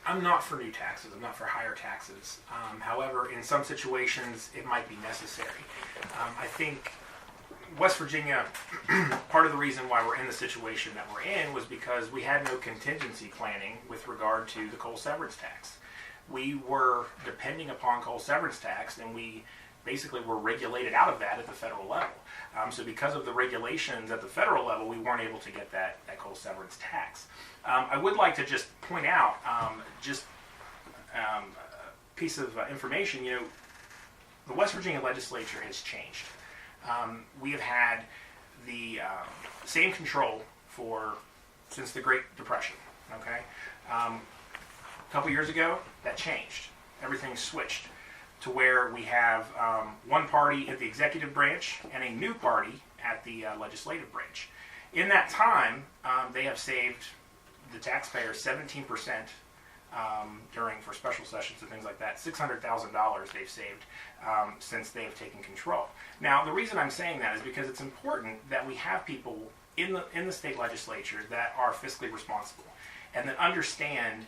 I'm not for new taxes. I'm not for higher taxes. However, in some situations, it might be necessary. I think West Virginia, part of the reason why we're in the situation that we're in was because we had no contingency planning with regard to the coal severance tax. We were depending upon coal severance tax, and we basically were regulated out of that at the federal level. So because of the regulations at the federal level, we weren't able to get that coal severance tax. I would like to just point out a piece of information. The West Virginia legislature has changed. We have had the same control since the Great Depression. Okay, a couple years ago that changed. Everything switched to where we have one party at the executive branch and a new party at the legislative branch. In that time, they have saved the taxpayers 17% for special sessions and things like that. $600,000 they've saved since they have taken control. Now, the reason I'm saying that is because it's important that we have people in the state legislature that are fiscally responsible and that understand,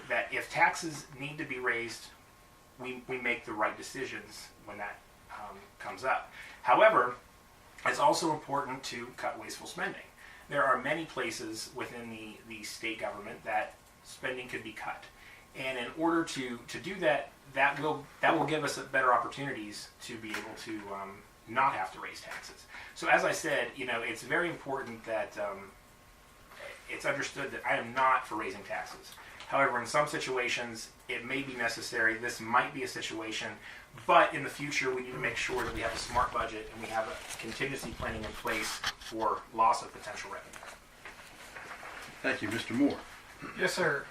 that if taxes need to be raised, we make the right decisions when that comes up. However, it's also important to cut wasteful spending. There are many places within the state government that spending could be cut. And in order to do that, that will give us better opportunities to be able to not have to raise taxes. So as I said, it's very important that it's understood that I am not for raising taxes. However, in some situations, it may be necessary. This might be a situation, but in the future, we need to make sure that we have a smart budget and we have a contingency planning in place for loss of potential revenue. Thank you, Mr. Moore. Yes, sir.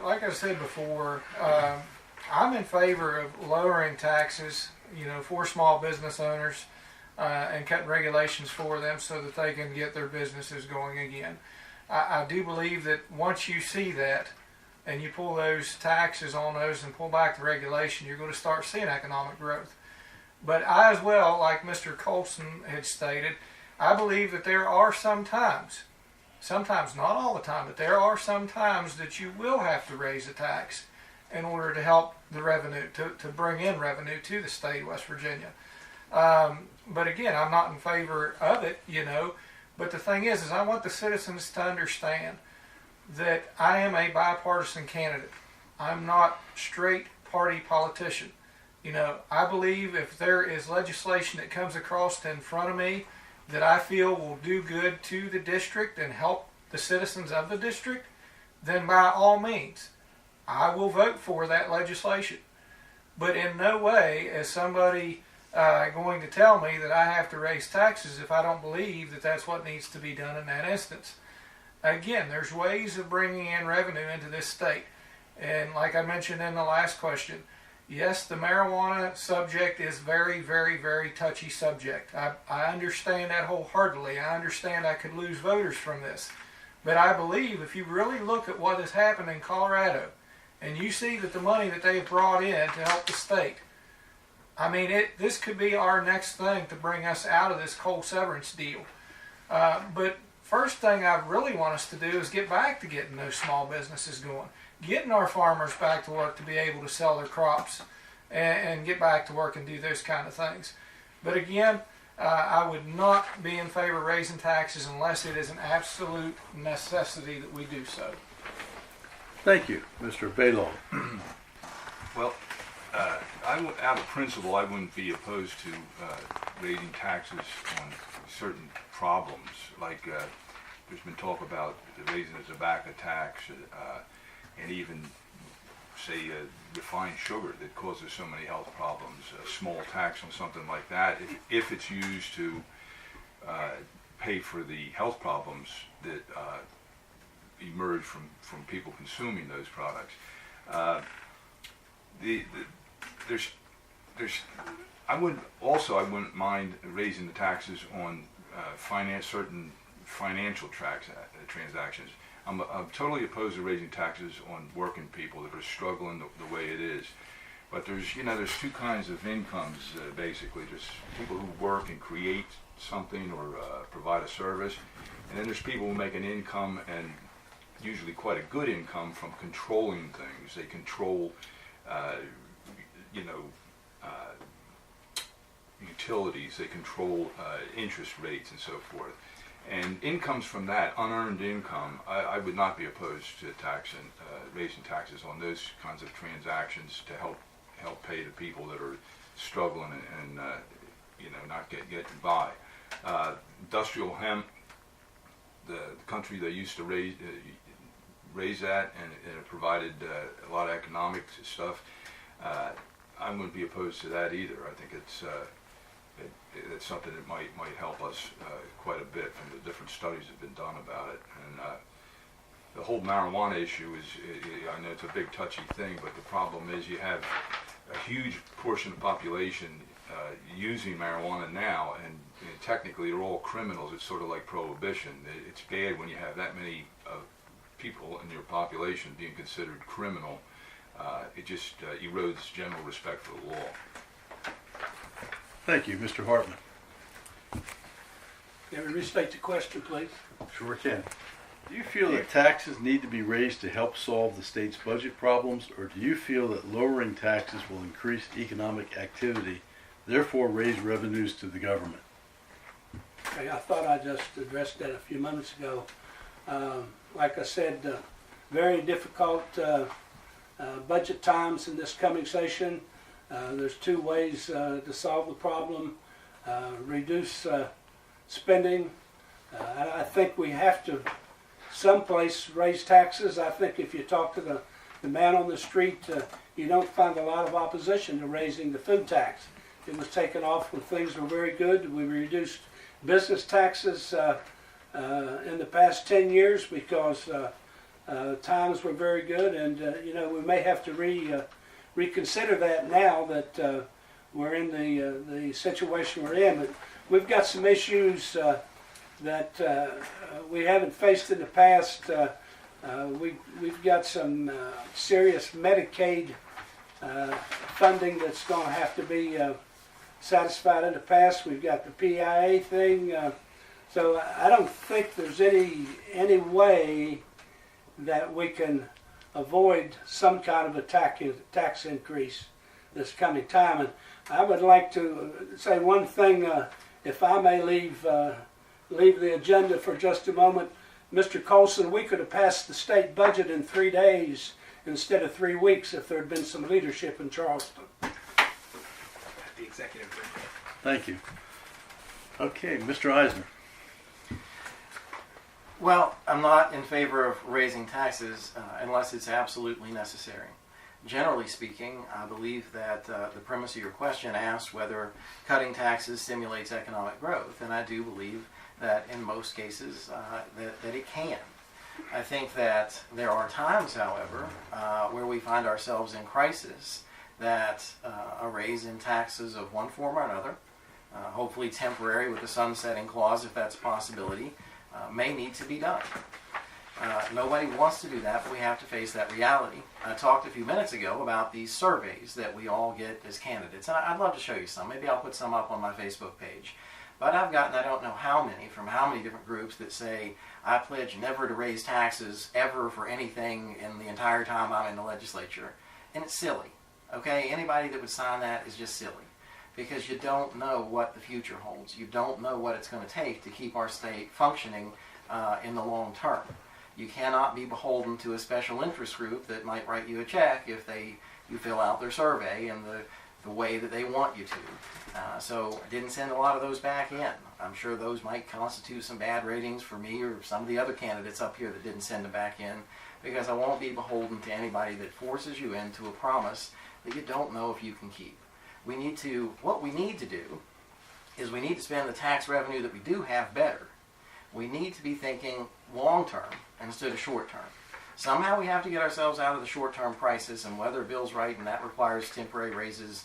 Like I said before, I'm in favor of lowering taxes, for small business owners and cutting regulations for them so that they can get their businesses going again. I do believe that once you see that, and you pull those taxes on those and pull back the regulation, you're going to start seeing economic growth. But I as well, like Mr. Colson had stated, I believe that there are sometimes not all the time, but there are some times that you will have to raise a tax in order to help the revenue, to bring in revenue to the state of West Virginia. But again, I'm not in favor of it, but the thing is I want the citizens to understand that I am a bipartisan candidate. I'm not straight party politician. I believe if there is legislation that comes across in front of me that I feel will do good to the district and help the citizens of the district, then by all means, I will vote for that legislation. But in no way is somebody going to tell me that I have to raise taxes if I don't believe that that's what needs to be done in that instance. Again, there's ways of bringing in revenue into this state. And like I mentioned in the last question, yes, the marijuana subject is very, very, very touchy subject. I understand that wholeheartedly. I understand I could lose voters from this. But I believe if you really look at what has happened in Colorado, and you see that the money that they have brought in to help the state, this could be our next thing to bring us out of this coal severance deal. But first thing I really want us to do is get back to getting those small businesses going, getting our farmers back to work to be able to sell their crops and get back to work and do those kind of things. But again, I would not be in favor of raising taxes unless it is an absolute necessity that we do so. Thank you, Mr. Baylor. Well, out of principle, I wouldn't be opposed to raising taxes on certain problems. Like there's been talk about raising the tobacco tax and even, say, refined sugar that causes so many health problems. A small tax on something like that, if it's used to pay for the health problems that emerge from people consuming those products. I wouldn't mind raising the taxes on certain financial transactions. I'm totally opposed to raising taxes on working people that are struggling the way it is. But there's two kinds of incomes basically. There's people who work and create something or provide a service, and then there's people who make an income and usually quite a good income from controlling things. They control, you know, utilities, they control interest rates and so forth. And incomes from that, unearned income, I would not be opposed to raising taxes on those kinds of transactions to help pay the people that are struggling and you know, not getting by. Industrial hemp, the country they used to raise that, and it provided a lot of economic stuff. I wouldn't be opposed to that either. I think it's something that might help us quite a bit from the different studies that have been done about it. And the whole marijuana issue is, I know it's a big touchy thing, but the problem is you have a huge portion of the population using marijuana now, and technically they're all criminals. It's sort of like prohibition. It's bad when you have that many people in your population being considered criminal. It just erodes general respect for the law. Thank you, Mr. Hartman. Can we restate the question, please? Sure can. Do you feel that taxes need to be raised to help solve the state's budget problems, or do you feel that lowering taxes will increase economic activity, therefore raise revenues to the government? Okay, I thought I just addressed that a few minutes ago. Like I said, very difficult budget times in this coming session. There's two ways to solve the problem. Reduce spending. I think we have to someplace raise taxes. I think if you talk to the man on the street, you don't find a lot of opposition to raising the food tax. It was taken off when things were very good. We reduced business taxes in the past 10 years because times were very good, and you know, we may have to reconsider that now that we're in the situation we're in. But we've got some issues that we haven't faced in the past. We've got some serious Medicaid funding that's going to have to be satisfied in the past. We've got the PIA thing. So I don't think there's any way that we can avoid some kind of a tax increase this coming time. And I would like to say one thing, if I may leave the agenda for just a moment. Mr. Colson, we could have passed the state budget in 3 days instead of 3 weeks if there had been some leadership in Charleston. The executive branch. Thank you. Okay, Mr. Eisner. Well, I'm not in favor of raising taxes unless it's absolutely necessary. Generally speaking, I believe that the premise of your question asks whether cutting taxes stimulates economic growth, and I do believe that in most cases that it can. I think that there are times, however, where we find ourselves in crisis that a raise in taxes of one form or another, hopefully temporary with a sunsetting clause if that's a possibility, may need to be done. Nobody wants to do that, but we have to face that reality. I talked a few minutes ago about these surveys that we all get as candidates, and I'd love to show you some. Maybe I'll put some up on my Facebook page. But I've gotten, I don't know how many, from how many different groups that say, I pledge never to raise taxes ever for anything in the entire time I'm in the legislature. And it's silly, okay? Anybody that would sign that is just silly, because you don't know what the future holds. You don't know what it's going to take to keep our state functioning in the long term. You cannot be beholden to a special interest group that might write you a check if you fill out their survey in the way that they want you to. So I didn't send a lot of those back in. I'm sure those might constitute some bad ratings for me or some of the other candidates up here that didn't send them back in, because I won't be beholden to anybody that forces you into a promise that you don't know if you can keep. What we need to do is we need to spend the tax revenue that we do have better. We need to be thinking long term instead of short term. Somehow we have to get ourselves out of the short term crisis, and whether Bill's right and that requires temporary raises,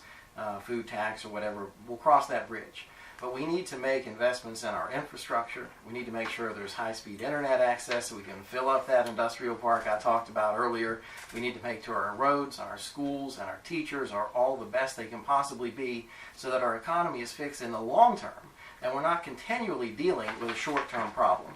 food tax or whatever, we'll cross that bridge. But we need to make investments in our infrastructure. We need to make sure there's high-speed internet access so we can fill up that industrial park I talked about earlier. We need to make sure our roads, our schools, and our teachers are all the best they can possibly be so that our economy is fixed in the long term and we're not continually dealing with a short-term problem.